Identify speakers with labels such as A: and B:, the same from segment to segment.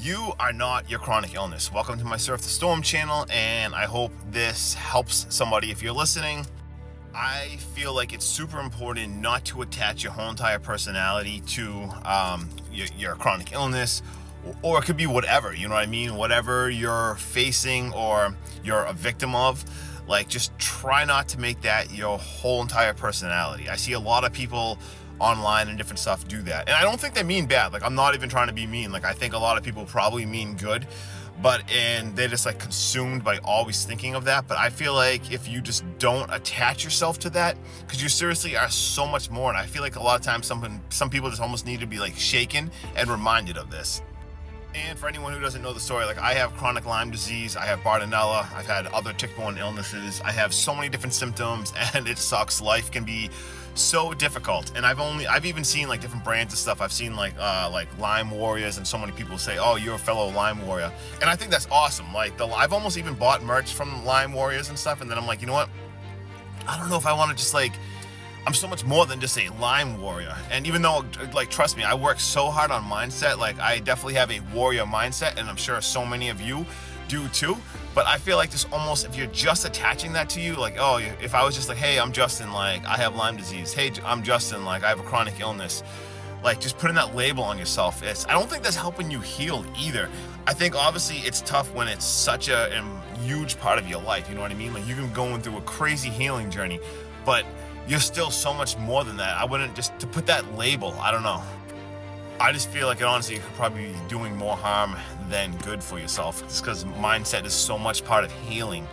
A: You are not your chronic illness. Welcome to my Surf the Storm channel, and I hope this helps somebody if you're listening. I feel like it's super important not to attach your whole entire personality to your chronic illness, or it could be whatever, you know what I mean? Whatever you're facing or you're a victim of, like just try not to make that your whole entire personality. I see a lot of people online and different stuff do that, and I don't think they mean bad. Like, I'm not even trying to be mean. Like, I think a lot of people probably mean good, and they're just like consumed by always thinking of that. But I feel like if you just don't attach yourself to that, because you seriously are so much more. And I feel like a lot of times some people just almost need to be like shaken and reminded of this. And for anyone who doesn't know the story, like, I have chronic Lyme disease, I have Bartonella, I've had other tick-borne illnesses, I have so many different symptoms, and it sucks. Life can be so difficult. And I've even seen like different brands of stuff. I've seen like Lyme Warriors, and so many people say, oh, you're a fellow Lyme Warrior. And I think that's awesome. Like, I've almost even bought merch from Lyme Warriors and stuff, and then I'm like, you know what? I don't know if I want to just like, I'm so much more than just a Lyme warrior. And even though, like, trust me, I work so hard on mindset, like, I definitely have a warrior mindset, and I'm sure so many of you do too. But I feel like this almost, if you're just attaching that to you, like, oh, if I was just like, hey, I'm Justin, like, I have Lyme disease. Hey, I'm Justin, like, I have a chronic illness. Like, just putting that label on yourself, I don't think that's helping you heal either. I think obviously it's tough when it's such a huge part of your life, you know what I mean? Like, you can be going through a crazy healing journey, but you're still so much more than that. I wouldn't just to put that label. I don't know. I just feel like it honestly could probably be doing more harm than good for yourself, just because mindset is so much part of healing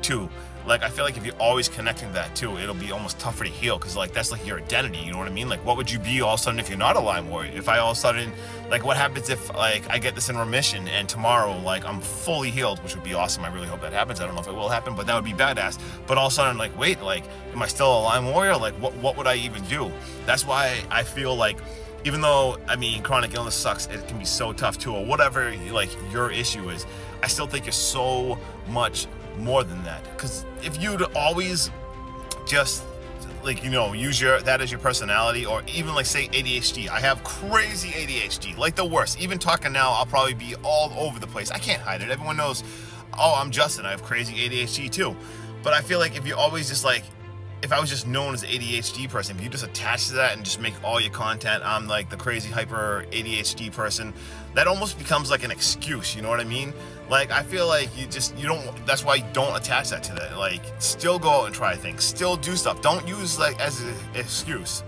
A: too. Like, I feel like if you're always connecting that too, it'll be almost tougher to heal, because like that's like your identity, you know what I mean? Like, what would you be all of a sudden if you're not a Lyme warrior? If I all of a sudden, like, what happens if like I get this in remission and tomorrow like I'm fully healed, which would be awesome. I really hope that happens. I don't know if it will happen, but that would be badass. But all of a sudden, like, wait, like, am I still a Lyme warrior? Like, what would I even do? That's why I feel like, even though, I mean, chronic illness sucks, it can be so tough too, or whatever like your issue is, I still think you're so much more than that. Because if you'd always just like, you know, use that as your personality, or even like say ADHD. I have crazy ADHD, like the worst. Even talking now, I'll probably be all over the place. I can't hide it. Everyone knows, oh, I'm Justin, I have crazy ADHD too. But I feel like if you always just like, if I was just known as an ADHD person, if you just attach to that and just make all your content, I'm like the crazy hyper ADHD person, that almost becomes like an excuse, you know what I mean? Like, I feel like that's why you don't attach that to that. Like, still go out and try things, still do stuff. Don't use like as an excuse.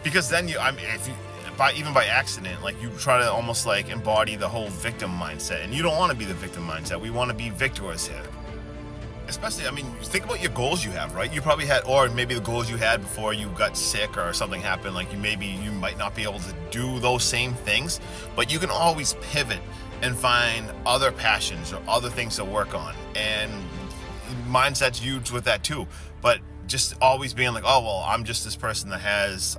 A: Because then even by accident, like, you try to almost like embody the whole victim mindset, and you don't want to be the victim mindset. We want to be victors here. Especially, I mean, think about your goals you have, right? You probably had, or maybe the goals you had before you got sick or something happened, like you might not be able to do those same things, but you can always pivot and find other passions or other things to work on. And mindset's huge with that too. But just always being like, oh, well, I'm just this person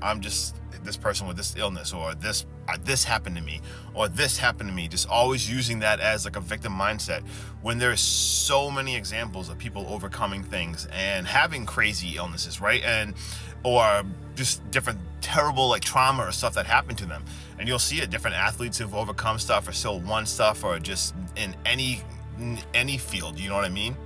A: I'm just this person with this illness, or this happened to me, or this happened to me. Just always using that as like a victim mindset, when there's so many examples of people overcoming things and having crazy illnesses, right? Or just different terrible like trauma or stuff that happened to them. And you'll see it, different athletes who've overcome stuff or still won stuff, or just in any field, you know what I mean?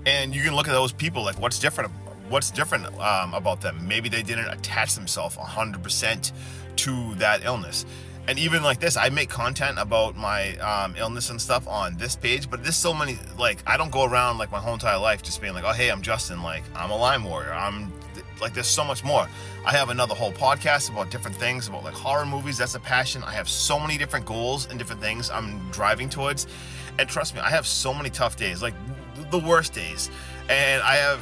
A: And you can look at those people, like, what's different about them? Maybe they didn't attach themselves 100% to that illness. And even like this, I make content about my illness and stuff on this page, but there's so many, like, I don't go around like my whole entire life just being like, oh, hey, I'm Justin, like, I'm a Lyme warrior. I'm like, there's so much more. I have another whole podcast about different things, about like horror movies. That's a passion. I have so many different goals and different things I'm driving towards. And trust me, I have so many tough days, like the worst days. And I have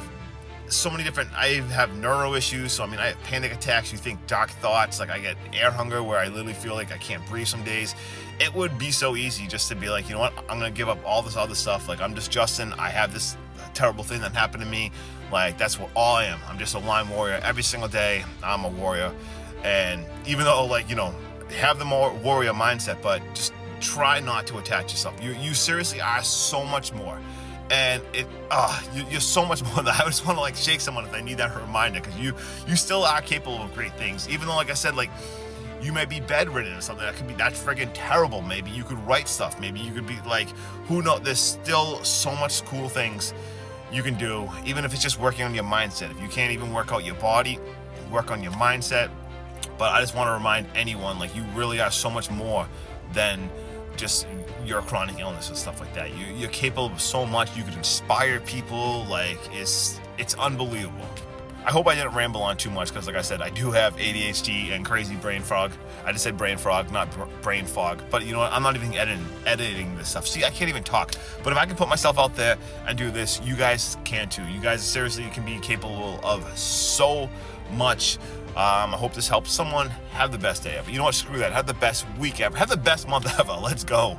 A: I have neuro issues. So I mean, I have panic attacks. You think dark thoughts, like I get air hunger where I literally feel like I can't breathe some days. It would be so easy just to be like, you know what, I'm going to give up all this other stuff. Like, I'm just Justin. I have this terrible thing that happened to me. Like, that's what all I am. I'm just a Lyme warrior. Every single day, I'm a warrior. And even though, like, you know, have the more warrior mindset, but just try not to attach yourself. You seriously are so much more. And you're so much more than I just want to like shake someone if they need that reminder, because you still are capable of great things. Even though, like I said, like, You may be bedridden or something. That's friggin' terrible. Maybe you could write stuff. Maybe you could be like, who knows? There's still so much cool things you can do, even if it's just working on your mindset. If you can't even work out your body, work on your mindset. But I just want to remind anyone, like, you really are so much more than just your chronic illness and stuff like that. You're capable of so much. You could inspire people. Like, it's unbelievable. I hope I didn't ramble on too much, because like I said, I do have ADHD and crazy brain fog. I just said brain fog, not brain fog. But you know what? I'm not even editing this stuff. See, I can't even talk. But if I can put myself out there and do this, you guys can too. You guys seriously can be capable of so much. I hope this helps someone. Have the best day ever. You know what? Screw that. Have the best week ever. Have the best month ever. Let's go.